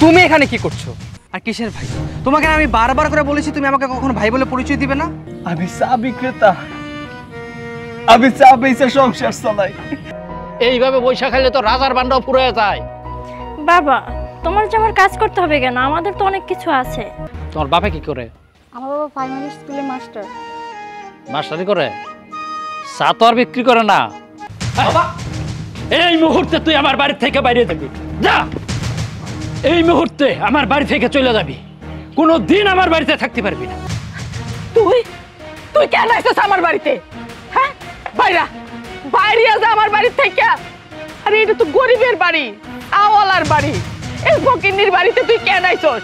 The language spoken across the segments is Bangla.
তুমি এখানে কি করছো? আর কিসের ভাই? তোমাকে আমি বারবার করে বলেছি তুমি আমাকে কখনো ভাই বলে পরিচয় দিবে না। আমি চা বিক্রেতা, আমি চা বেচে সংসার চালাই। এইভাবে বৈশা খাইলে তো রাজার বান্ডাও পুরো যায়। বাবা, তোমার যে আমার কাজ করতে হবে কেন? আমাদের তো অনেক কিছু আছে। তোমার বাপে কি করে? আমার বাবা প্রাইমারি স্কুলে মাস্টার। মাস্টারি করে? চা তো আর বিক্রি করে না। বাবা, এই মুহূর্তে তুই আমার বাড়ি থেকে বাইরে যাবি, যা। এই মুহূর্তে আমার বাড়ি থেকে চলে যাবি, কোনো দিন আমার বাড়িতে থাকতে পারবি না। তুই তুই কেন আইছিস আমার বাড়িতে? হ্যাঁ, বাইরা বাইরে যা আমার বাড়ি থেকে। আরে এটা তো গরিবের বাড়ি, আওয়ালার বাড়ি। এই ফকিন্নির বাড়িতে তুই কেন আইছস?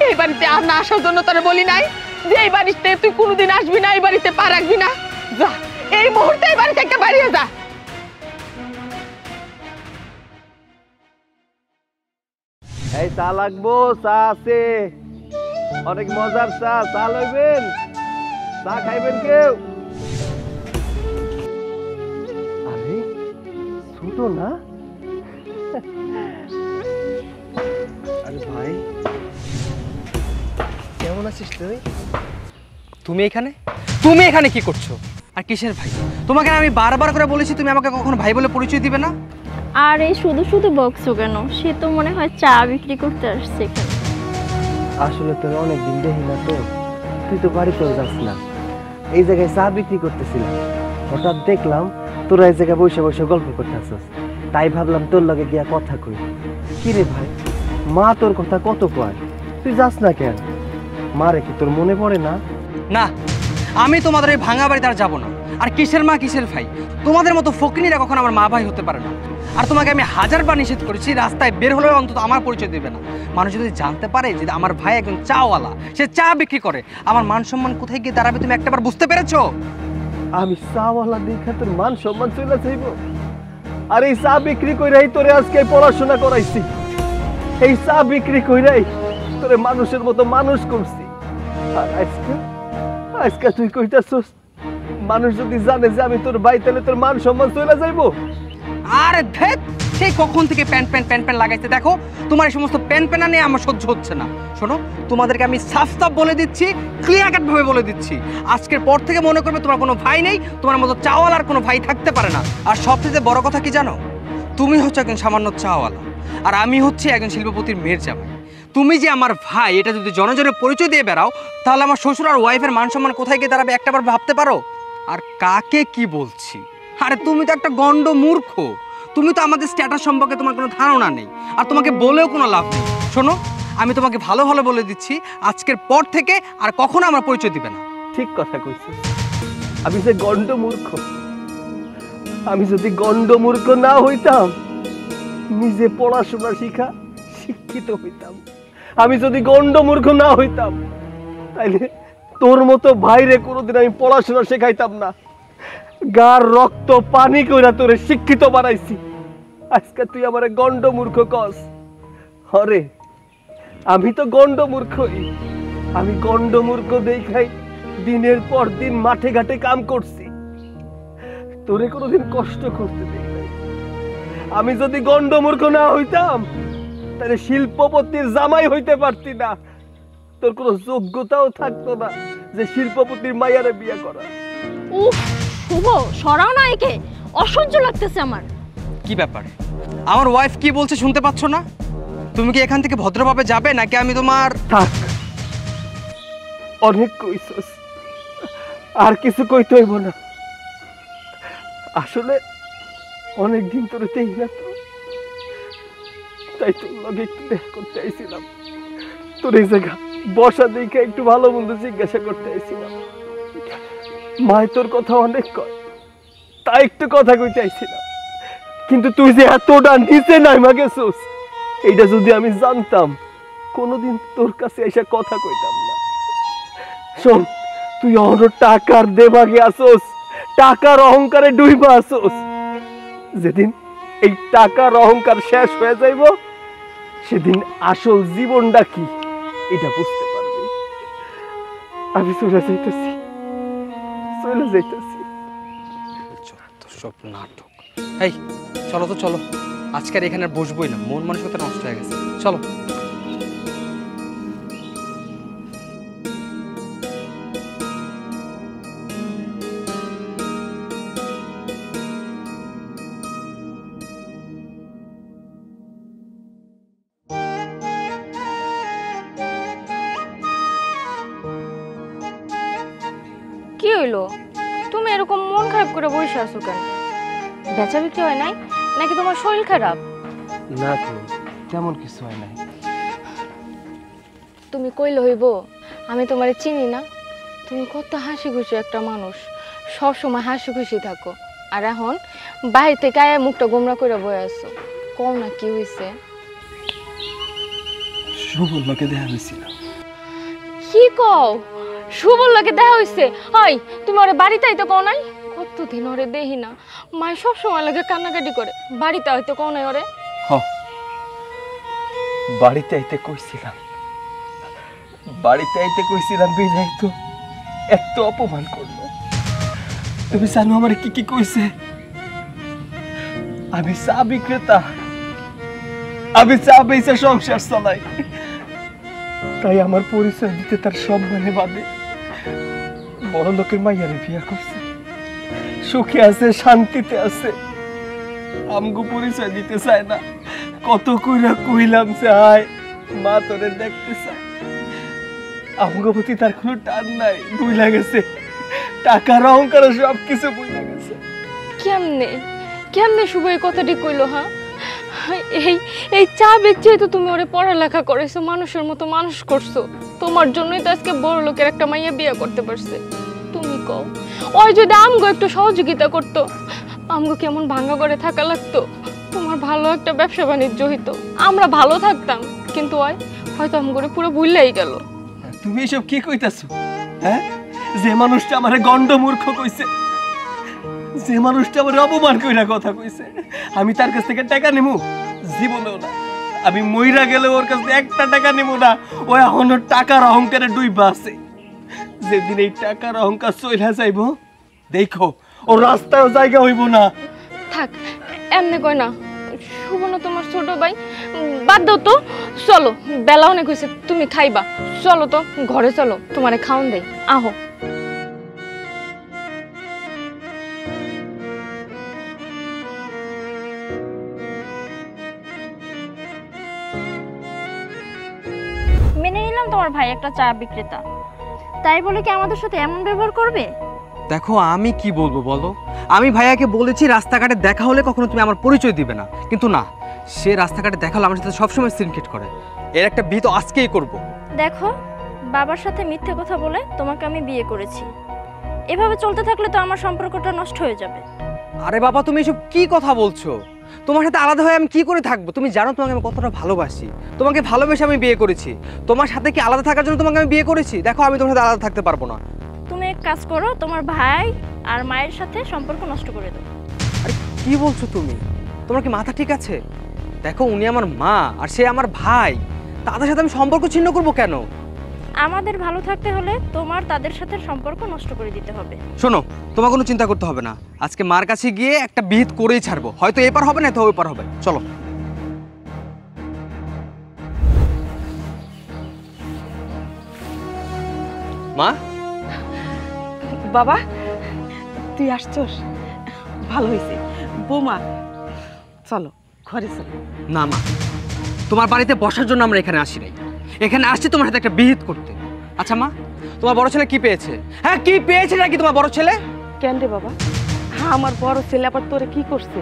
এই বাড়িতে আর না আসার জন্য তোরে বলি নাই যে এই বাড়িতে তুই কোনোদিন আসবি না, এই বাড়িতে পা রাখবি না। যা, এই মুহূর্তে এই বাড়ি থেকে বাইরে যা। এই চা লাগবো? চা আছে, অনেক মজার চা। চা লইবেন? চা খাইবেন কেউ? আরে ছোট না? আরে ভাই, কেমন আছিস তুই? তুমি এখানে কি করছো? আর কিসের ভাই? তোমাকে আমি বারবার করে বলেছি তুমি আমাকে কখনো ভাই বলে পরিচয় দিবে না। আর এই শুধু শুধু বকছো কেন? সে তো মনে হয় চা বিক্রি করতে আসছে এখানে। আসলে তোর অনেকদিন দেখি না তো, তুই তো বাড়িতেও যাস না। এই জায়গায় চা বিক্রি করতেছিলাম, হঠাৎ দেখলাম তোরা এই জায়গায় বসে বসে গল্প করতেছিস, তাই ভাবলাম তোর লগে গিয়া কথা কই। কি রে ভাই, মা তোর কথা কত কয়, তুই যাস না কেন? মারে কি তোর মনে পড়ে না? না, আমি তোমাদের এই ভাঙা বাড়িতে আর যাবো না। আর কিসের মা কিসের ভাই? তোমাদের মতো ফকিনীরা কখনো আমার মা ভাই হতে পারে না। আর তোমাকে আমি হাজারবার নিষেধ করেছি, রাস্তায় বের হলেও অন্তত আমার পরিচয় দেবে না। মানুষ যদি জানতে পারে যে আমার ভাই একজন চাওয়ালা, সে চা বিক্রি করে, আমার মান সম্মান কোথায় গিয়ে দাঁড়াবে তুমি একটাবার বুঝতে পেরেছো? আমি চাওয়ালা দেখা তোর মান সম্মান চলে যাইব? আর এই চা বিক্রি কইরাই তোরে আজকে পড়াশোনা করাইছি, এই চা বিক্রি কইরাই তোরে মানুষের মতো মানুষ করছি। আর আজকে তুই কইতাছস মানুষ যদি জানে যে আমি তোর ভাই, তাহলে তোর মান সম্মান চলে যাইব? আরে ধ্যাৎ, সেই কখন থেকে প্যান প্যান লাগাইতে দেখো। তোমার এই সমস্ত প্যান নিয়ে আমার সহ্য হচ্ছে না। শোনো, তোমাদেরকে আমি সাফ বলে দিচ্ছি, ক্লিয়ার কাট ভাবে বলে দিচ্ছি, আজকের পর থেকে মনে করবে তোমার কোনো ভাই নেই, তোমার মতো চাওয়ালার কোনো ভাই থাকতে পারে না। আর সবথেকে বড় কথা কি জানো? তুমি হচ্ছে একজন সামান্য চাওয়ালা, আর আমি হচ্ছে একজন শিল্পপতির মেয়ের জামাই। তুমি যে আমার ভাই, এটা যদি জনজনের পরিচয় দিয়ে বেড়াও, তাহলে আমার শ্বশুর আর ওয়াইফের মান সম্মান কোথায় গিয়ে দাঁড়াবে একটাবার ভাবতে পারো? আর কাকে কি বলছি? আরে তুমি তো একটা গন্ড মূর্খ, তুমি তো আমাদের স্ট্যাটাস সম্পর্কে তোমার কোনো ধারণা নেই, আর তোমাকে বলেও কোনো লাভ নেই। শোনো, আমি তোমাকে ভালো ভালো বলে দিচ্ছি, আজকের পর থেকে আর কখনো আমার পরিচয় দিবে না। ঠিক কথা কইছিস, আমি যে গন্ড মূর্খ। আমি যদি গন্ড মূর্খ না হইতাম, নিজে পড়াশোনা শিক্ষিত হইতাম। আমি যদি গন্ড মূর্খ না হইতাম, তাইলে তোর মতো ভাইরে কোনোদিন আমি পড়াশোনা শেখাইতাম না। গার রক্ত পানি কইরা তোরে শিক্ষিত বানাইছি, আজকে তুই আমারে গন্ড মূর্খ কস? হরে, আমি তো গন্ড মূর্খই। আমি গন্ড মূর্খ দেখাই দিনের পর দিন মাঠে ঘাটে কাম করছি, তোরে কোনোদিন কষ্ট করতে দেই নাই। আমি যদি গন্ড মূর্খ না হইতাম, তাহলে শিল্পপতির জামাই হইতে পারতি না। তোর কোনো যোগ্যতাও থাকতো না যে শিল্পপতির মাইয়ারে বিয়ে করা। উফ, শুভ, সরাও না একে, অসহ্য লাগতেছে আমার। কি ব্যাপার? আমার ওয়াইফ কি বলছে শুনতে পাচ্ছ না? তুমি কি এখান থেকে ভদ্রভাবে যাবে, নাকি আমি তোমার... থাক, অনেক কইছস, আর কিছু কইতে হইব না। আসলে অনেকদিন তোরে দেই না তো, তাই তোর লগে একটু দেখা করতে আইছিলাম। তোর এই জায়গা বসা দেখে একটু ভালো মন্দ জিজ্ঞাসা করতে আইছিলাম। মায় তোর কথা অনেক কয়, তাই একটু কথা কইতে আইছিলাম। কিন্তু তুই যে এতটা নিচে নাইমা গেছস, এইটা যদি আমি জানতাম, কোনোদিন তোর কাছে এসে কথা কইতাম না। শোন, তুই অন্য টাকার দেবাগে আসোস, টাকার অহংকারে ডুইবা আসোস। যেদিন এই টাকার অহংকার শেষ হয়ে যাইব, সেদিন আসল জীবনটা কি এটা বুঝতে পারবি। আমি চলে যাইতেছি। সব নাটক। এই চলো তো, চলো, আজকের এখানে বসবোই না, মন মানসিকতা নষ্ট হয়ে গেছে, চলো। কি হইলো? তুমি এরকম মন খারাপ করে বসে আছো কেন? বেচা বিক্রি হয় নাই নাকি তোমার শরীর খারাপ? না তো, তেমন কিছু হয় নাই। তুমি কইলে হইব আমি তোমারে চিনি না? তুমি কত হাসি খুশি একটা মানুষ, সব সময় হাসি খুশি থাকো, আর এখন বাইরে থেকে আয়া মুখটা গোমরা করে বয়ে আছো। কও না কি হইছে? শুভর লোকে দেখা হয়েছিল। কি কও? শুভর লাগে দেখা হইছে? ওই তুমি ওরে বাড়িতে আইতে কও নাই? কতদিন ওরে দেখি না, মায় সব সময় লাগে কান্নাকাটি করে। বাড়িতে হয়তো কও নাই ওরে? বাড়িতে আইতে কইছিলাম, বাড়িতে আইতে কইছিলাম, বিদায় তো এত অপমান করলো। তুমি জানো আমার কি কি কইছে? আমি চা বিক্রেতা, আমি চা বেচে সংসার চালাই, তাই আমার পরিচয় দিতে তার সম্মানে বাদে বড় লোকের মাইয়ারে বিয়া করছে। সুখে আছে, শান্তিতে আছে, আমগো পরিচয় দিতে চায় না। কত কইরা কইলাম যে আয় মা তোরে দেখতে চায়, আমগো প্রতি তার কোনো টান নাই, বুইলা গেছে। টাকার অহংকার সব কিছু বুইলা গেছে। কেমনে কেমনে শুভ এই কথাটি কইলো? হ্যাঁ, এই এই চা বেচে তো তুমি ওরে পড়ালেখা করেছো, মানুষের মতো মানুষ করছো। তোমার জন্যই তো আজকে বড় লোকের একটা মাইয়া বিয়ে করতে পারছে। তুমি কও, ওই যদি আমগো একটু সহযোগিতা করতো, আমগো কেমন ভাঙা করে থাকা লাগতো, তোমার ভালো একটা ব্যবসা বাণিজ্য হইতো, আমরা ভালো থাকতাম। কিন্তু ওই হয়তো আমগরে পুরো ভুললাই গেল। তুমি এসব কি কইতাছো? হ্যাঁ, যে মানুষটা আমারে গন্ড মূর্খ কইছে, যে মানুষটা আমারে অপমান কইরা কথা কইছে, আমি তার কাছ থেকে টাকা নেবো? জীবনেও না। আমি মইরা গেলে ওর কাছ থেকে একটা টাকা নেবো না। ও এখনো টাকার অহংকারে ডুইবা আছে। যেদিন এই টাকার অহংকার চইলা যাইবো, দেখো ও রাস্তায় জায়গা হইব না। থাক, এমনি কই না। শুভ না তোমার ছোট ভাই, বাদ দাও তো। চলো, বেলা অনেক হয়েছে, তুমি খাইবা। চলো তো ঘরে চলো, তোমারে খাওন দেই। আহো। মেনে নিলাম তোমার ভাই একটা চা বিক্রেতা, তাই বলে কি আমাদের সাথে এমন ব্যবহার করবে? দেখো আমি কি বলবো বলো, আমি ভাইয়াকে বলেছি রাস্তাঘাটে দেখা হলে কখনো তুমি আমার পরিচয় দিবে না, কিন্তু না, সে রাস্তাঘাটে দেখা হলে আমার সাথে সবসময় সিনক্রেট করে। এর একটা বিয়ে তো আজকেই করব। দেখো, বাবার সাথে মিথ্যে কথা বলে তোমাকে আমি বিয়ে করেছি। এভাবে চলতে থাকলে তো আমার সম্পর্কটা নষ্ট হয়ে যাবে। আরে বাবা, তুমি এসব কি কথা বলছো? তোমার সাথে আলাদা হয়ে আমি কি করে থাকবো? তুমি জানো তোমাকে আমি কতটা ভালোবাসি, তোমাকে ভালোবেসে আমি বিয়ে করেছি। তোমার সাথে কি আলাদা থাকার জন্য তোমাকে আমি বিয়ে করেছি? দেখো, আমি তোমার সাথে আলাদা থাকতে পারবো না। তুমি এক কাজ করো, তোমার ভাই আর মায়ের সাথে সম্পর্ক নষ্ট করে দাও। আরে কি বলছো তুমি? তোমার কি মাথা ঠিক আছে? দেখো, উনি আমার মা আর সে আমার ভাই, তাদের সাথে আমি সম্পর্ক ছিন্ন করবো কেন? আমাদের ভালো থাকতে হলে তোমার তাদের সাথে সম্পর্ক নষ্ট করে দিতে হবে। শোনো, তোমার কোনো চিন্তা করতে হবে না, আজকে মার কাছে গিয়ে একটা বিহিত করেই ছাড়বো। হয়তো এপার হবে না, তো ওই পার হবে। চলো। মা, বাবা তুই আসছস, ভালো হয়েছে। বৌমা চলো ঘরে চলো। না মা, তোমার বাড়িতে বসার জন্য আমরা এখানে আসি নাই, এখানে আসছি তোমার সাথে একটা বিহিত করতে। আচ্ছা মা, তোমার বড় ছেলে কি পেয়েছে? হ্যাঁ, কি পেয়েছে নাকি তোমার বড় ছেলে? কেন রে বাবা? হ্যাঁ, আমার বড় ছেলে আবার তোরে কি করছে?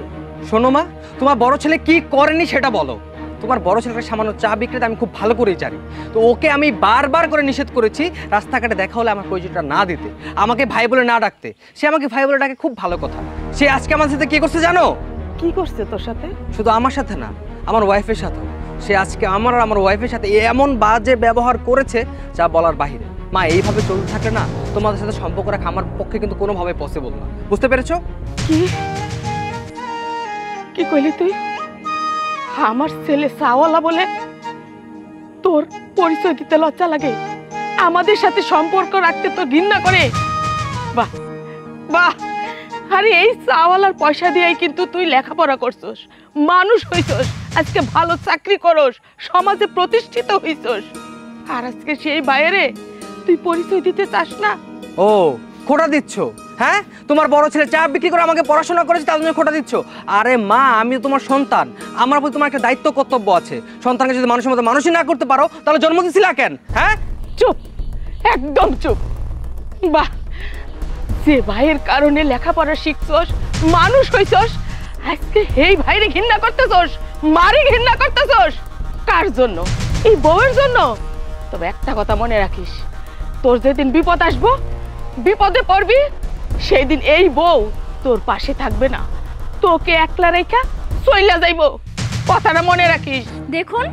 শোনো মা, তোমার বড় ছেলে কি করেনি সেটা বলো। তোমার বড় ছেলেটা সামান্য চা বিক্রেতা, আমি খুব ভালো করেই জানি। তো ওকে আমি বারবার করে নিষেধ করেছি রাস্তাঘাটে দেখা হলে আমার পরিচয়টা না দিতে, আমাকে ভাই বলে না ডাকতে। সে আমাকে ভাই বলে ডাকে, খুব ভালো কথা। সে আজকে আমার সাথে কি করছে জানো? কি করছে তোর সাথে? শুধু আমার সাথে না, আমার ওয়াইফের সাথেও। সে আজকে আমার আর আমার ওয়াইফের সাথে এমন বাজে ব্যবহার করেছে যা বলার বাহিরে। মা, এইভাবে চলতে থাকলে না তোমাদের সাথে সম্পর্ক রাখা আমার পক্ষে কিন্তু কোনোভাবে পসিবল না। বুঝতে পেরেছো? কি কি কইলি তুই? আমার ছেলে চাওয়ালা বলে তোর পরিচয় দিতে লজ্জা লাগে? আমাদের সাথে সম্পর্ক রাখতে তো ঘৃণা করে? বাহ বাহ! আরে এই চাওয়ালার পয়সা দিয়েই কিন্তু তুই লেখাপড়া করছস, মানুষ হইছস, আজকে ভালো চাকরি করস, সমাজে প্রতিষ্ঠিত হইছস, আর আজকে সেই বাইরে তুই পরিচয় দিতে চাস না? ও, খোটা দিচ্ছ? হ্যাঁ, তোমার বড় ছেলে চা বিক্রি করে আমাকে পড়াশোনা করেছে, তার জন্য খোটা দিচ্ছ? আরে মা, আমি তোমার সন্তান, আমার প্রতি তোমার একটা দায়িত্ব কর্তব্য আছে। সন্তানকে যদি মানুষের মতো মানুষই না করতে পারো, তাহলে জন্ম দিছিলা কেন? হ্যাঁ, চুপ, একদম চুপ। বাহ, যে ভাইয়ের কারণে লেখাপড়া শিখছস, মানুষ হইছস, আজকে এই ভাইরে ঘৃণা করতেছস, মারি ঘৃণা করতেছস। কার জন্য? এই বউয়ের জন্য? তবে একটা কথা মনে রাখিস, তোর যেদিন বিপদ আসবো, বিপদে পড়বি, সেই দিন এই বউ তোর পাশে থাকবে না, তোকে একলা রেখা চইলা যাইব। কথাটা মনে রাখিস। দেখুন,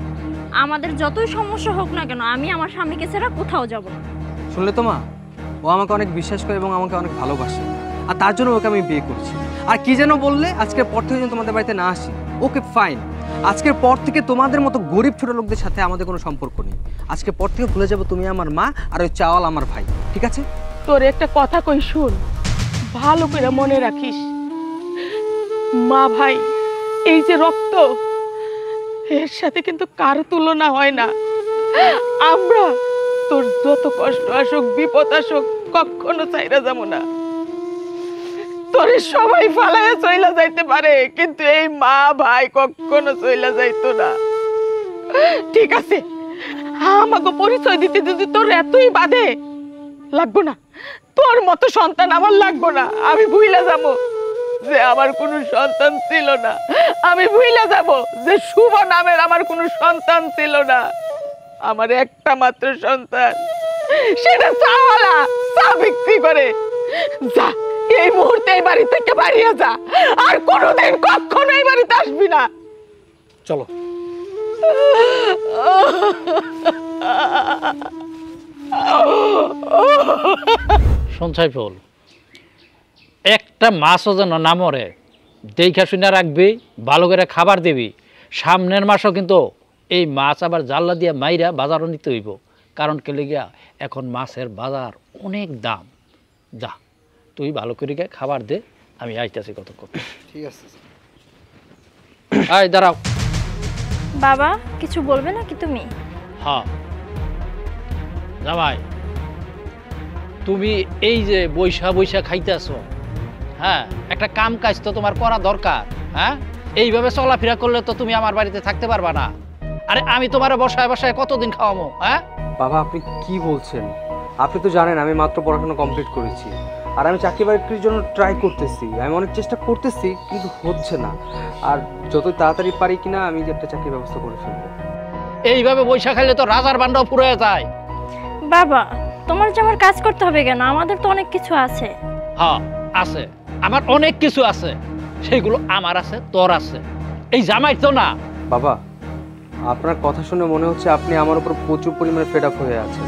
আমাদের যতই সমস্যা হোক না কেন, আমি আমার স্বামীকে ছাড়া কোথাও যাব না। শুনলে তো মা, ও আমাকে অনেক বিশ্বাস করে এবং আমাকে অনেক ভালোবাসে, আর তার জন্য ওকে আমি বিয়ে করছি। আর কি যেন বললে, আজকের পর থেকে যেন তোমাদের বাড়িতে না আসি। ওকে ফাইন, আজকের পর থেকে তোমাদের মতো গরিব ছোট লোকদের সাথে আমাদের কোনো সম্পর্ক নেই। আজকের পর থেকে ভুলে যাবো তুমি আমার মা আর ওই চাওয়াল আমার ভাই, ঠিক আছে? তোর একটা কথা কই শুন, ভালো করে মনে রাখিস, মা ভাই এই যে রক্ত, এর সাথে কিন্তু কারো তুলনা হয় না। আমরা তোর যত কষ্ট আসুক, বিপদ আসুক, কখনো চাইরা যাবো না। তোরে সবাই ফালাইয়া চইলা যাইতে পারে, কিন্তু এই মা ভাই কখনো চইলা যাইতো না। ঠিক আছে, আমাকে পরিচয় দিতে যদি তোর এতই বাধে, লাগবো না, তোর মতো সন্তান আমার লাগবো না। আমি ভুইলা যাবো যে আমার কোনো সন্তান ছিল না, আমি ভুইলা যাব যে শুভ নামের আমার কোনো সন্তান ছিল না। আমার একটা মাত্র সন্তান, সেটা চাওয়ালা, চা বিক্রি করে। যা, এই মুহূর্তে এই বাড়ি থেকে বাড়িয়ে যা, আর কোনোদিন কখনো এই বাড়িতে আসবি না। চলো। সঞ্চয় ফুল, একটা মাছও যেন না মরে, দেখা শুনে রাখবি, ভালো করে খাবার দিবি। সামনের মাসও কিন্তু এই মাছ আবার জাল্লা দিয়ে মাইরা বাজারও নিতে হইব, কারণ কে লেগিয়া এখন মাছের বাজার অনেক দাম। যা, তুই ভালো করে খাবার দে, আমি আইতাছি কতক্ষণ। ঠিক আছে। আয় দাঁড়াও। বাবা, কিছু বলবে নাকি তুমি? হ্যাঁ জামাই, তুমি এই যে বৈশা বৈশা খাইতেছ, হ্যাঁ, একটা কাম কাজ তো তোমার করা দরকার। হ্যাঁ, এইভাবে চলাফেরা করলে তো তুমি আমার বাড়িতে থাকতে পারবা না। আরে আমি তোমার বসায় বসায় কতদিন খাওয়াবো? হ্যাঁ বাবা, আপনি কি বলছেন? আপনি তো জানেন আমি মাত্র পড়াশোনা কমপ্লিট করেছি, আর আমি চাকরি বাকরির জন্য ট্রাই করতেছি। আমি অনেক চেষ্টা করতেছি, কিন্তু হচ্ছে না। আর যত তাড়াতাড়ি পারি কিনা আমি যে একটা চাকরির ব্যবস্থা করে ফেলবো। এইভাবে বৈশা খাইলে তো রাজার বান্ডাও ফুরে যায়। বাবা, তোমার যে আমার কাজ করতে হবে কেন? আমাদের তো অনেক কিছু আছে। হ্যাঁ আছে, আমার অনেক কিছু আছে, সেগুলো আমার আছে, তোর আছে, এই জামাই তো না। বাবা, আপনার কথা শুনে মনে হচ্ছে আপনি আমার উপর প্রচুর পরিমাণে ফেড আপ হয়ে আছেন।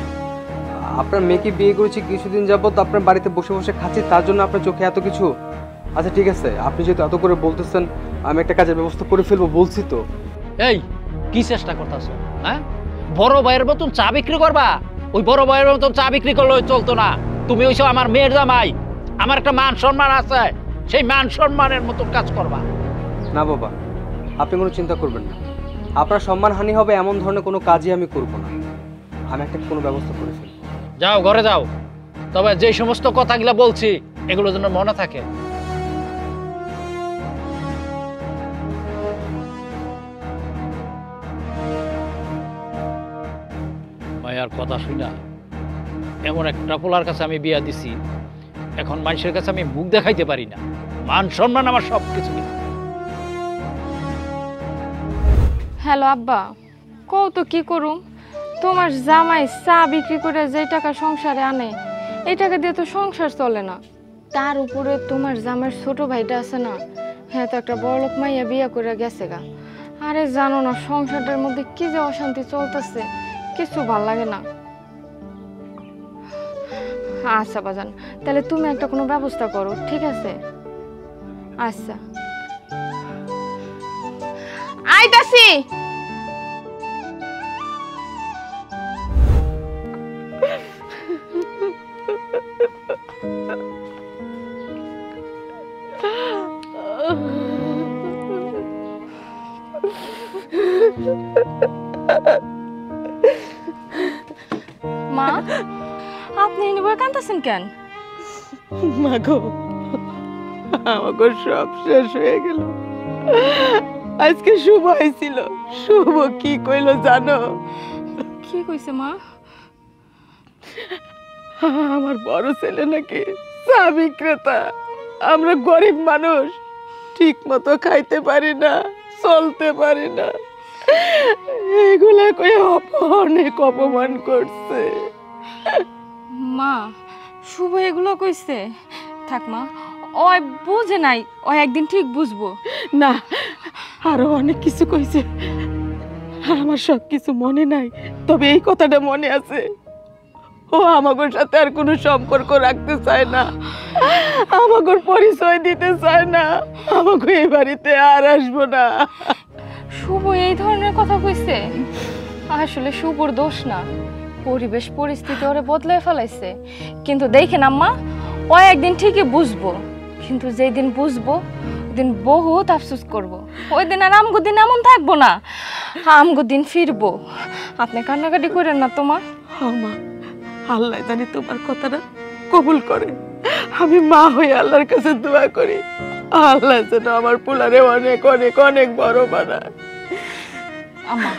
আপনার মেয়েকে বিয়ে করেছি কিছুদিন যাবত, আপনার বাড়িতে বসে বসে খাচ্ছি, তার জন্য আপনার চোখে এত কিছু। আচ্ছা ঠিক আছে, আপনি যেহেতু এত করে বলতেছেন, আমি একটা কাজের ব্যবস্থা করে ফেলবো, বলছি তো। এই কি চেষ্টা করতেছো? হ্যাঁ, বড় ভাইয়ের মতন চা বিক্রি করবা? ওই বড় ভাইয়ের মতন চা বিক্রি করলে চলতো না। তুমি ওইসব আমার মেয়ের জামাই, আমার একটা মান সম্মান আছে, সেই মান সম্মানের মতন কাজ করবা। না বাবা, আপনি কোনো চিন্তা করবেন না, আপনার সম্মানহানি হবে এমন ধরনের কোনো কাজই আমি করব না। আমি একটা কোনো ব্যবস্থা করে ফেলবো। যাও, ঘরে যাও, তবে যে সমস্ত কথাগুলো বলছি এগুলো যেন মনে থাকে। মায়ার কথা শুনা এমন একটা পোলার কাছে আমি বিয়া দিছি, এখন মানুষের কাছে আমি মুখ দেখাইতে পারি না। মান সম্মান আমার সব কিছু। হ্যালো আব্বা, কও তো কি করুম? তোমার জামাই চা বিক্রি করে যে টাকা সংসারে আনে, এই টাকা দিয়ে তো সংসার চলে না। তার উপরে তোমার জামাইয়ের ছোট ভাইটা আছে না, হ্যাঁ, তো একটা বড়লোক মাইয়া বিয়া করে গেছে গা। আরে জানো না, সংসারটার মধ্যে কি যে অশান্তি চলতেছে, কিছু ভাল লাগে না। আচ্ছা বাজান, তাহলে তুমি একটা কোনো ব্যবস্থা করো, ঠিক আছে? আচ্ছা, আইতাছি। মা, আপনি এনে কাঁদতেছেন কেন? মাগো, আমাকে সব শেষ হয়ে গেল। আজকে শুভ হয়েছিল, শুভ কি কইলো জানো? কি কইছে মা? আমার বড় ছেলে নাকি চা বিক্রেতা, আমরা গরিব মানুষ, ঠিক মতো খাইতে পারি না, চলতে পারি না, এগুলা কই অনেক অপমান করছে। মা, শুভ এগুলো কইছে? থাক মা, ওই বুঝে নাই, ওই একদিন ঠিক বুঝবো। না, আরো অনেক কিছু কইছে, আমার সব কিছু মনে নাই, তবে এই কথাটা মনে আছে, ও আমাগোর সাথে আর কোনো সম্পর্ক রাখতে চায় না, আমাগোর পরিচয় দিতে চায় না, আমাকে এই বাড়িতে আর আসবো না। শুভ এই ধরনের কথা কইছে? আসলে শুভর দোষ না, পরিবেশ পরিস্থিতি ওরে বদলায় ফেলাইছে। কিন্তু দেখেন আম্মা, ও একদিন ঠিকই বুঝবো, কিন্তু যেই দিন বুঝবো ওই দিন বহুত আফসোস করব। ওই দিন আর আমগো দিন এমন থাকবো না, আমগো দিন ফিরবো। আপনি কান্নাকাটি করেন না তোমা। মা, আল্লাহ জানি তোমার কথাটা কবুল করে, আমি মা হয়ে আল্লাহর কাছে দোয়া করি, আল্লাহ যেন আমার পোলারে অনেক অনেক অনেক বড় বানায়। আম্মা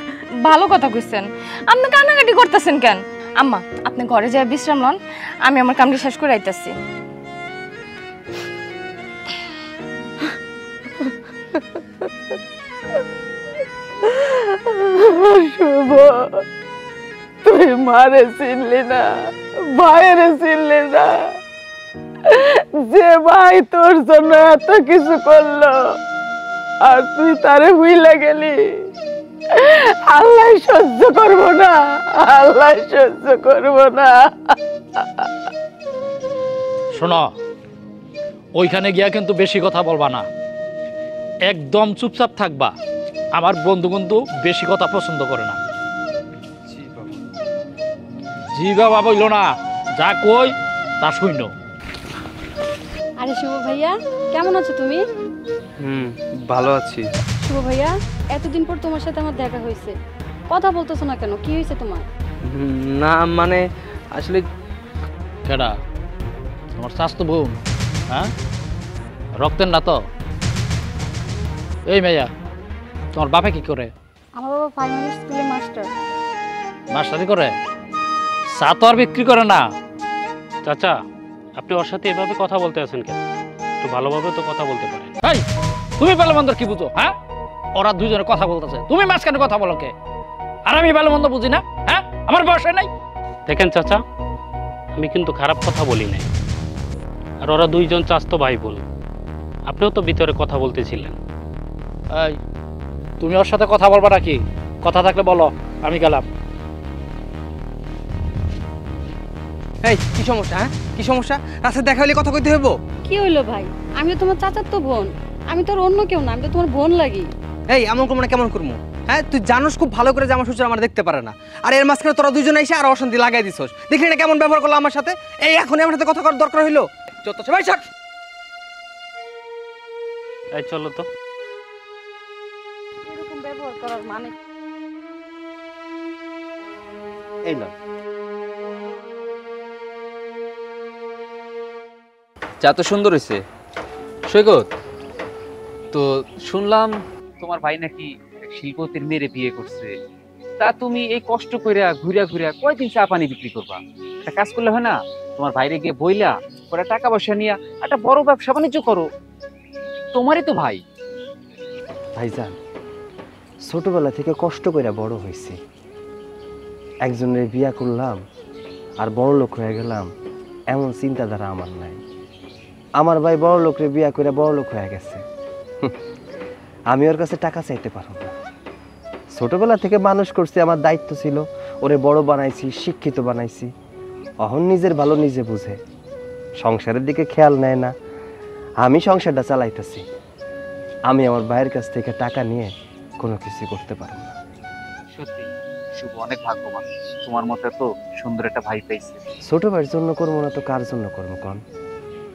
ভালো কথা কইছেন, আপনি কান্নাকাটি করতেছেন কেন? আম্মা আপনি ঘরে যাই বিশ্রাম লন, আমি আমার কামটি শেষ করে আইতাছি। শুভ, তুই মারে চিনলি না, ভাইয়েরে চিনলি না, যে ভাই তোর জন্য এত কিছু করলো আর তুই তারে ভুইলা গেলি। আল্লাহ সহ্য করবো না, আল্লাহ সহ্য করবো না। শোনো, ওইখানে গিয়া কিন্তু বেশি কথা বলবা না, একদম চুপচাপ থাকবা। আমার বন্ধু কিন্তু বেশি কথা পছন্দ করে না। জি বাবা বইল না, যা কই তা শুইনো। আরে শুভ ভাইয়া, কেমন আছো তুমি? ভালো আছি। শুভ ভাইয়া, এতদিন পর তোমার সাথে আমার দেখা হয়েছে, কথা বলতেছো না কেন? কি হয়েছে তোমার? না মানে আসলে কেডা তোমার স্বাস্থ্য বোন? হ্যাঁ, রক্তের না তো? এই মেয়া, তোমার বাপে কি করে? আমার বাবা প্রাইমারি স্কুলে মাস্টার। মাস্টারি করে? চা তো আর বিক্রি করে না। চাচা, আপনি ওর সাথে এভাবে কথা বলতে আছেন কেন? একটু ভালোভাবে তো কথা বলতে পারেন। এই তুমি ভালো মন্দ কি বুঝো? হ্যাঁ, ওরা দুইজনে কথা বলতেছে, তুমি মাঝখানে কথা বলো কে? আর আমি ভালো মন্দ বুঝি না? হ্যাঁ, আমার বয়স নাই। দেখেন চাচা, আমি কিন্তু খারাপ কথা বলি নাই, আর ওরা দুইজন চাস্তো ভাই বোন, আপনিও তো ভিতরে কথা বলতেছিলেন। এই তুমি ওর সাথে কথা বলবা নাকি? কথা থাকলে বলো, আমি গেলাম। এই কি সমস্যা? হ্যাঁ কি সমস্যা? রাস্তায় দেখা হলে কথা কইতে হইব? কি হইলো ভাই? আমি তো তোমার চাচার তো বোন, আমি তোর অন্য কেউ না, আমি তো তোমার বোন লাগি। এই এমন করবো না, কেমন করবো? হ্যাঁ তুই জানোস খুব ভালো করে যে আমার শ্বশুর আমার দেখতে পারে না, আর এর মাঝখানে তোরা দুজনে এসে আর অশান্তি লাগাই দিছস। দেখলি না কেমন ব্যবহার করলো আমার সাথে? এই এখনই আমার সাথে কথা করার দরকার হইলো? যত সবাই ছাড়। এই চলো তো। এরকম ব্যবহার করার মানে? এই না, চা তো সুন্দর হয়েছে। সৈকত, তো শুনলাম তোমার ভাই নাকি শিল্পতির মেয়েরে বিয়ে করছে, তা তুমি এই কষ্ট কইরা ঘুরিয়া ঘুরিয়া কয়দিন চা পানি বিক্রি করবা? একটা কাজ করলে হয় না, তোমার বাইরে গিয়ে বইলা ওরা টাকা পয়সা নিয়ে একটা বড় ব্যবসা বাণিজ্য করো, তোমারই তো ভাই। ভাইজান, ছোটবেলা থেকে কষ্ট করে বড় হয়েছি, একজনের বিয়া করলাম আর বড় লোক হয়ে গেলাম এমন চিন্তাধারা আমার নাই। আমার ভাই বড় লোকরে বিয়া করে বড় লোক হয়ে গেছে, আমি ওর কাছে টাকা চাইতে পারবো না। ছোটবেলা থেকে মানুষ করছি, আমার দায়িত্ব ছিল ওরে বড় বানাইছি, শিক্ষিত বানাইছি। অহন নিজের ভালো নিজে বুঝে, সংসারের দিকে খেয়াল নেয় না। আমি সংসারটা চালাইতেছি, আমি আমার ভাইয়ের কাছ থেকে টাকা নিয়ে কোনো কিছু করতে পারবো না। সত্যি শুভ অনেক ভাগ্যবান, তোমার মতো তো সুন্দর একটা ভাই পাইছে। ছোট ভাইয়ের জন্য করবো না তো কার জন্য করবো কন?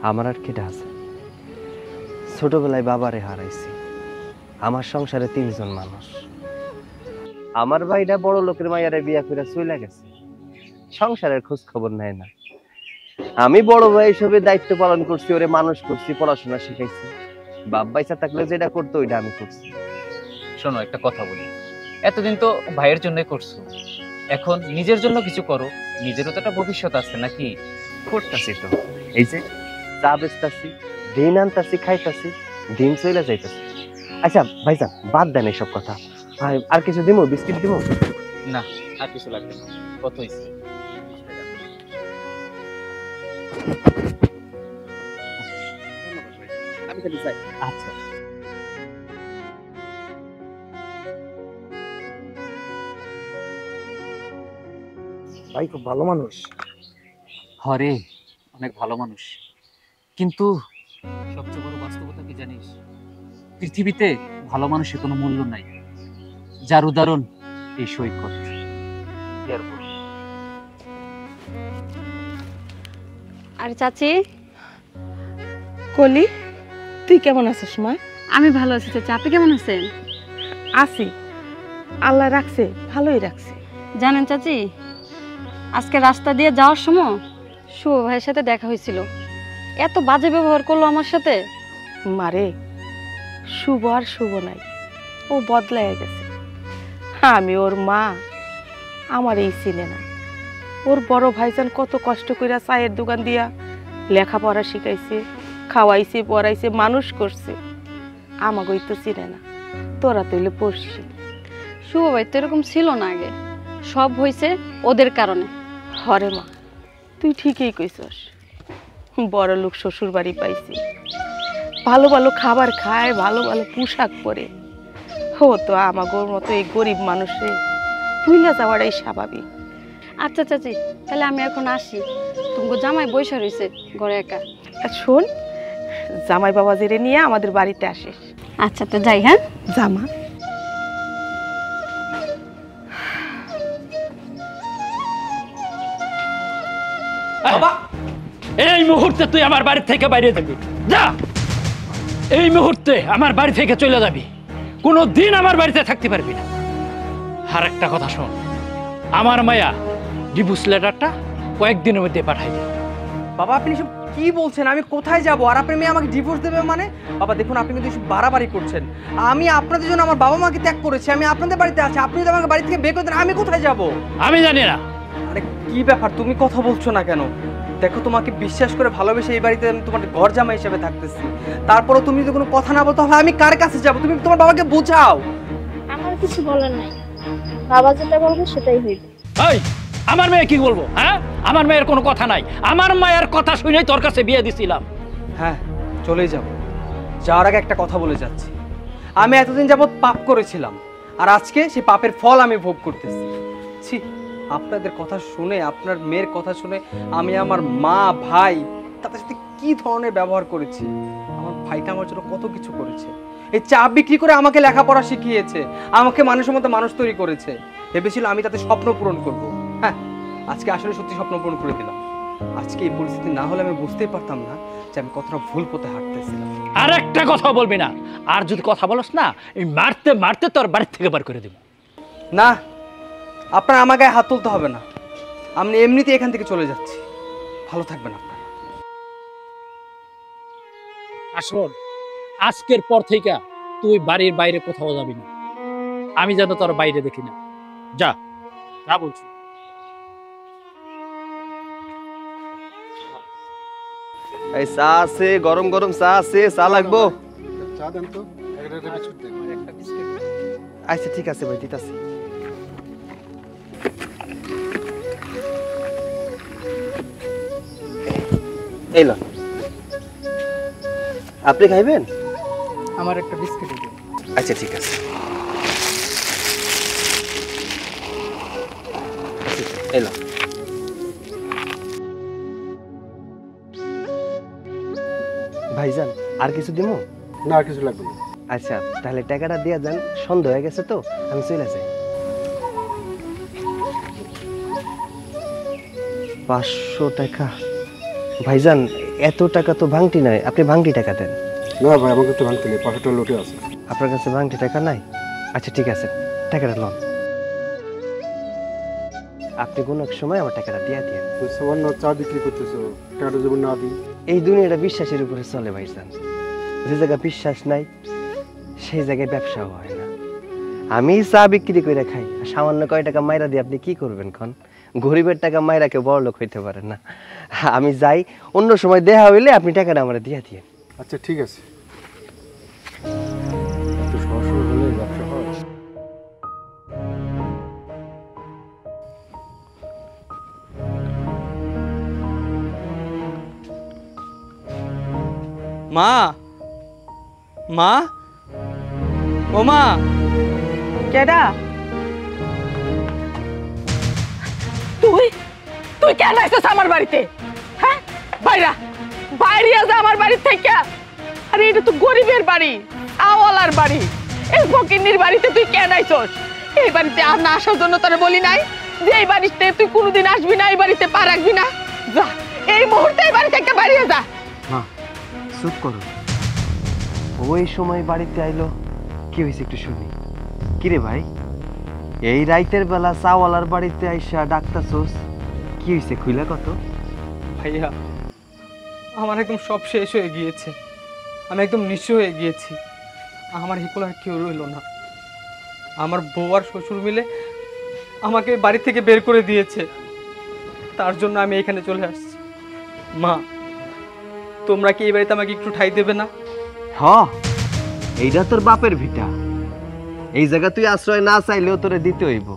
আমার আর কেটা আছে? ছোটবেলায় বাবারে হারাইছি, আমার সংসারে 3 জন মানুষ। আমার ভাইটা বড় লোকের মাইয়ারে বিয়া করে চলে গেছে, সংসারের খোঁজ খবর নেয় না। আমি বড় ভাই হিসেবে দায়িত্ব পালন করছি, ওরে মানুষ করছি, পড়াশোনা শিখাইছি। বাপ বাইসা থাকলে যেটা করতো ওইটা আমি করছি। শোনো, একটা কথা বলি, এতদিন তো ভাইয়ের জন্যই করছো, এখন নিজের জন্য কিছু করো, নিজেরও তো একটা ভবিষ্যৎ আছে নাকি? করতেছি তো, এই যে চা বেচতাছি, দিন আনতাছি, খাইতাছি, দিন চলে যাইতাছি। আচ্ছা ভাইজান, বাদ দেন এইসব কথা। আর কিছু দিমু, বিস্কিট দিমু? না, আর কিছু লাগবে না। কত হয়েছে? আমি খালি চাই। আচ্ছা। ভাই খুব ভালো মানুষ। হরে, অনেক ভালো মানুষ, কিন্তু সবচেয়ে বড় বাস্তবতা কি জানিস? পৃথিবীতে ভালো মানুষের কোনো মূল্য নাই, যার উদাহরণ এই সৈকত। আর চাচি, কলি, তুই কেমন আছিস মা? আমি ভালো আছি চাচি, আপনি কেমন আছেন? আছি, আল্লাহ রাখছে, ভালোই রাখছে। জানেন চাচি, আজকে রাস্তা দিয়ে যাওয়ার সময় শুভ ভাইয়ের সাথে দেখা হয়েছিল। এত বাজে ব্যবহার করলো আমার সাথে। মারে, শুভ আর শুভ নাই, ও বদলায় গেছে। আমি ওর মা, আমার এই চিনে না। ওর বড় ভাইজান কত কষ্ট করে চায়ের দোকান দিয়া লেখাপড়া শিখাইছে, খাওয়াইছে, পড়াইছে, মানুষ করছে। আমাকেই তো চিনে না, তোরা তৈলে পড়ছি। শুভ ভাই তো এরকম ছিল না আগে, সব হয়েছে ওদের কারণে। হরে মা, তুই ঠিকই কইছস। বড় লোক শ্বশুর বাড়ি পাইছি, ভালো ভালো খাবার খায়, ভালো ভালো পোশাক পরে। ও তো আমাগোর মতো এই গরিব মানুষে ভুলে যাওয়াটাই স্বাভাবিক। আচ্ছা চাচি, তাহলে আমি এখন আসি। তুমি জামাই বৈশা রয়েছে ঘরে একা। আর শোন, জামাই বাবাজিরে নিয়ে আমাদের বাড়িতে আসিস। আচ্ছা তো যাই, হ্যাঁ? জামা বাবা, এই মুহূর্তে তুই আমার বাড়ি থেকে বাইরে যাবি, যা। এই মুহূর্তে আমার বাড়ি থেকে চলে যাবি, কোনো দিন আমার বাড়িতে থাকতে পারবি না। আর একটা কথা শোন, আমার মায়া ডিভোর্স লেটারটা কয়েকদিনের মধ্যে পাঠাই দে। বাবা আপনি সব কি বলছেন? আমি কোথায় যাব? আর আপনি মেয়ে আমাকে ডিভোর্স দেবে মানে? বাবা দেখুন, আপনি কিন্তু এসব বাড়াবাড়ি করছেন। আমি আপনাদের জন্য আমার বাবা মাকে ত্যাগ করেছি, আমি আপনাদের বাড়িতে আছি। আপনি যদি আমাকে বাড়ি থেকে বের করে দেন, আমি কোথায় যাব? আমি জানি না। আরে কি ব্যাপার, তুমি কথা বলছো না কেন? দেখো, তোমাকে বিশ্বাস করে ভালোবেসে এই বাড়িতে আমি তোমার ঘর জামাই হিসেবে থাকতেছি, তারপরও তুমি যদি কোনো কথা না বলতে, তাহলে আমি কার কাছে যাব? তুমি তোমার বাবাকে বোঝাও। আমার কিছু বলার নাই, বাবা যেটা বলবে সেটাই হইবে। এই, আমার মেয়ে কি বলবো? হ্যাঁ, আমার মেয়ের কোনো কথা নাই। আমার মায়ের কথা শুনেই তোর কাছে বিয়ে দিছিলাম। হ্যাঁ, চলেই যাব। যাওয়ার আগে একটা কথা বলে যাচ্ছি, আমি এতদিন যাবৎ পাপ করেছিলাম, আর আজকে সেই পাপের ফল আমি ভোগ করতেছি। ছি, আপনাদের কথা শুনে, আপনার মেয়ের কথা শুনে আমি আমার মা, ভাই, তাদের সাথে কি ধরনের ব্যবহার করেছি। আমার ভাইটা আমার জন্য কত কিছু করেছে। এই চা বিক্রি করে আমাকে লেখাপড়া শিখিয়েছে, আমাকে মানুষের মতো মানুষ তৈরি করেছে। ভেবেছিল আমি তাদের স্বপ্ন পূরণ করব। হ্যাঁ, আজকে আসলে সত্যি স্বপ্ন পূরণ করে দিলাম। আজকে এই পরিস্থিতি না হলে আমি বুঝতেই পারতাম না যে আমি কতটা ভুল পথে হাঁটতেছিলাম। আর একটা কথা বলবি না, আর যদি কথা বলস না, এই মারতে মারতে তোর বাড়ি থেকে বার করে দেব। না, আপনার আমার গায়ে হাত তুলতে হবে না, আমি এমনিতে এখান থেকে চলে যাচ্ছি। ভালো থাকবেন আপনারা। আসল, আজকের পর থেকে তুই বাড়ির বাইরে কোথাও যাবি না, আমি যেন তোর বাইরে দেখি না। যা, যা বলছি। এই চা আছে, গরম গরম চা আছে, চা লাগবো? চা দেন তো, একটা বিস্কুট দেন। আচ্ছা ঠিক আছে ভাই, দিতাছি। এই লো, আপনি খাইবেন? আমার একটা বিস্কিট দিন। আচ্ছা ঠিক আছে। এই লো। ভাইজান, আর কিছু দিমু? না, আর কিছু লাগবে না। আচ্ছা তাহলে টাকাটা দিয়ে যান, সন্ধ্যা হয়ে গেছে তো, আমি চলে যাই। 500 টাকা? ভাইজান এত টাকা তো ভাঙটি নাই, আপনি ভাঙটি টাকা দেন। না ভাই, আমাকে তো ভাঙতে নেই, 500 টাকা লোটে আছে। আপনার কাছে ভাঙটি টাকা নাই? আচ্ছা ঠিক আছে, টাকাটা লন। আপনি কোনো এক সময় আমার টাকাটা দিয়ে দিন। তুই সামান্য চা বিক্রি করতেছো, টাকাটা যেমন না দিই। এই দুনিয়াটা বিশ্বাসের উপরে চলে ভাইজান, যে জায়গায় বিশ্বাস নাই সেই জায়গায় ব্যবসাও হয় না। আমি চা বিক্রি করে খাই, আর সামান্য কয় টাকা মাইরা দিয়ে আপনি কি করবেন? খন গরিবের টাকা মায়েরা কেউ বড় লোক হইতে পারে না। আমি যাই, অন্য সময় দেখা হইলে আপনি টাকাটা আমার দিয়ে দিয়ে। আচ্ছা ঠিক আছে, এত সরাসরি হলে ব্যবসা হয়। মা, মা, ও মা, কেডা? তুই তুই কেন আইছস আমার বাড়িতে? হ্যাঁ, বাইরা বাইরিয়া যা আমার বাড়ি থেকে। আরে এটা তো গরিবের বাড়ি, আওয়ালার বাড়ি। এই ফকিন্নির বাড়িতে তুই কেন আইছস? এই বাড়িতে আর না আসার জন্য তোরে বলি নাই যে এই বাড়িতে তুই কোনোদিন আসবি না, এই বাড়িতে পা রাখবি না। যা এই মুহূর্তে এই বাড়ি থেকে বাইরে যা। মা চুপ করো, ওই সময় বাড়িতে আইলো, কি হয়েছে একটু শুনি। কিরে ভাই, এই রাইতের বেলা চাওয়ালার বাড়িতে আইসা ডাক্তারছোস, কি হয়েছে খুইলা কত? ভাইয়া আমার একদম সব শেষ হয়ে গিয়েছে, আমি একদম নিঃস্ব হয়ে গিয়েছি। আমার হিকুল আর কেউ রইল না। আমার বউ আর শ্বশুর মিলে আমাকে বাড়ি থেকে বের করে দিয়েছে, তার জন্য আমি এখানে চলে আসছি। মা, তোমরা কি এই বাড়িতে আমাকে একটু ঠাঁই দেবে না? হ, এইটা তোর বাপের ভিটা, এই জায়গা তুই আশ্রয় না চাইলেও তোরে দিতে হইব।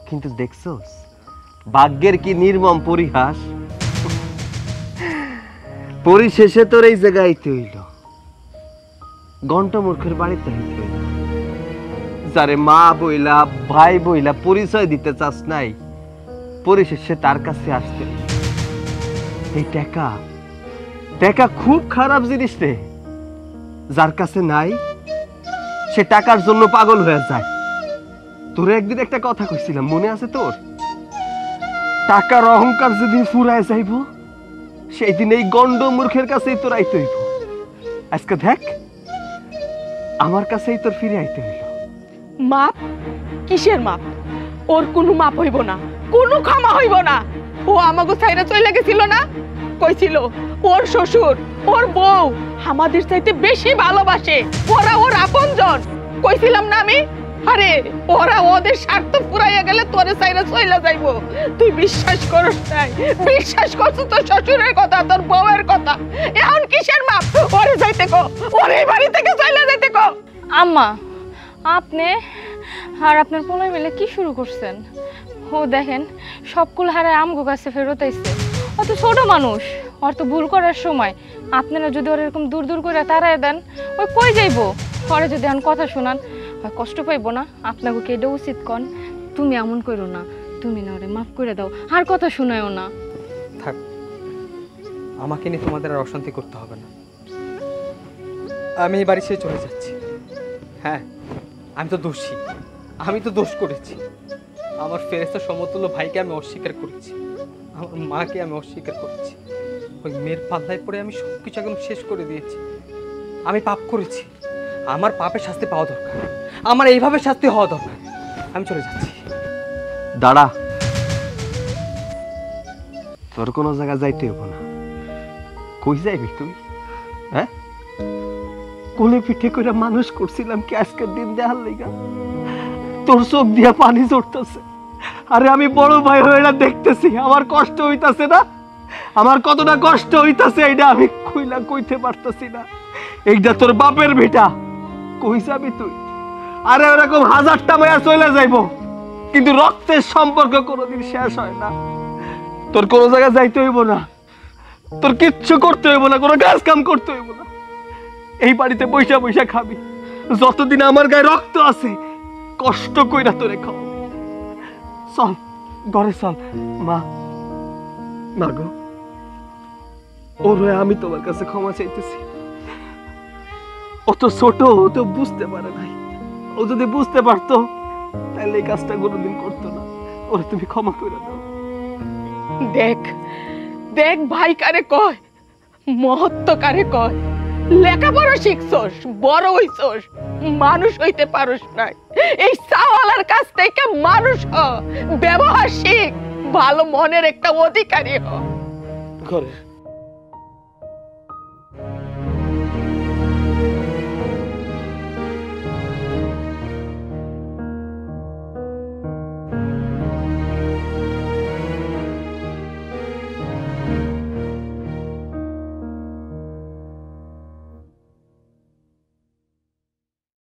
কিন্তু দেখছস ভাগ্যের কি নির্মম পরিহাস, পরিশেষে তোর এই জায়গায় আইতে হইল, ঘন্টা মূর্খের বাড়িতে আইতে হইল। যারে মা বইলা ভাই বইলা পরিচয় দিতে চাস নাই, পরিশেষে তার কাছে আসতে হইল। এই টাকা টাকা খুব খারাপ জিনিস রে, যার কাছে নাই সে টাকার জন্য পাগল হয়ে যায়। তোরে একদিন একটা কথা কইছিলাম, মনে আছে তোর? টাকার অহংকার যেদিন ফুরায় যাইব, সেই দিন এই গন্ড মূর্খের কাছেই তোর আইতে হইব। আজকে দেখ, আমার কাছেই তোর ফিরে আইতে হইল। মাপ? কিসের মাপ? ওর কোনো মাপ হইব না, কোনো ক্ষমা হইব না। ও আমাকে ছাইরা চলে গেছিল না, কইছিল ওর শ্বশুর ওর বউ আমাদের চাইতে বেশি ভালোবাসে, ওরা ওর আপনজন। কইছিলাম না আমি? আরে ওরা ওদের স্বার্থ ফুরাইয়া গেলে তোরে ছাইরা চলে যাইব। তুই বিশ্বাস করস নাই, বিশ্বাস করছিস তোর শ্বশুরের কথা, তোর বউয়ের কথা। এখন কিসের মাপ? ওরে যাইতে কো, ওরে এই বাড়ি থেকে চলে যাইতে কো। আম্মা, আপনি আর আপনার পোলাই মিলে কি শুরু করছেন? ও দেখেন সবগুলো হারায় আমগো কাছে ফেরত আইছে। ও তো ছোট মানুষ, ওর তো ভুল করার সময়। আপনারা যদি ওর এরকম দূর দূর করে তাড়ায় দেন, ওই কই যাইবো? পরে যদি এখন কথা শোনান, হয় কষ্ট পাইবো না? আপনাকে কি এটা উচিত কন? তুমি এমন করো না, তুমি না ওরে মাফ করে দাও, আর কথা শোনায়ও না। থাক, আমাকে নিয়ে তোমাদের আর অশান্তি করতে হবে না। আমি এই বাড়ি ছেড়ে চলে যাচ্ছি। হ্যাঁ, আমি তো দোষী, আমি তো দোষ করেছি। আমার ফেরেশতা সমতুল্য ভাইকে আমি অস্বীকার করেছি, আমার মাকে আমি অস্বীকার করেছি। ওই মেয়ের পাল্লায় পড়ে আমি সব কিছু একদম শেষ করে দিয়েছি। আমি পাপ করেছি, আমার পাপের শাস্তি পাওয়া দরকার, আমার এইভাবে শাস্তি হওয়া দরকার। আমি চলে যাচ্ছি। দাঁড়া, তোর কোনো জায়গা যাইতে হইব না। কই যাইবি তুই? হ্যাঁ, কোলে পিঠে করে মানুষ করছিলাম কি আজকের দিন দেখার লেগা? তোর চোখ দিয়া পানি ঝরতেছে। আরে আমি বড় ভাই হয়ে না দেখতেছি, আমার কষ্ট হইতাছে না? আমার কতটা কষ্ট হইতাছে এটা আমি কইলা কইতে পারতাছি না। এইটা তোর বাপের বেটা, কই যাবি তুই? আরে ওরকম হাজারটা মায়া চলে যাইব, কিন্তু রক্তের সম্পর্ক কোনোদিন শেষ হয় না। তোর কোনো জায়গায় যাইতে হইব না, তোর কিচ্ছু করতে হইব না, কোনো কাজ কাম করতে হইব না। এই বাড়িতে বৈশা বৈশা খাবি, যতদিন আমার গায়ে রক্ত আছে কষ্ট কইরা তোরে খাও। চল ঘরে চল। মা, মা গো, ওর হয়ে আমি তোমার কাছে ক্ষমা চাইতেছি। ও তো ছোট, ও তো বুঝতে পারে নাই। ও যদি বুঝতে পারতো তাহলে এই কাজটা কোনোদিন করতো না। ওরে তুমি ক্ষমা করে দাও। দেখ দেখ, ভাই কারে কয়, মহত্ব কারে কয়। লেখাপড়া শিখছস, বড় হইছস, মানুষ হইতে পারস নাই। এই সাওয়ালার কাছ থেকে মানুষ হ, ব্যবহার শিখ, ভালো মনের একটা অধিকারী হ। ঘরে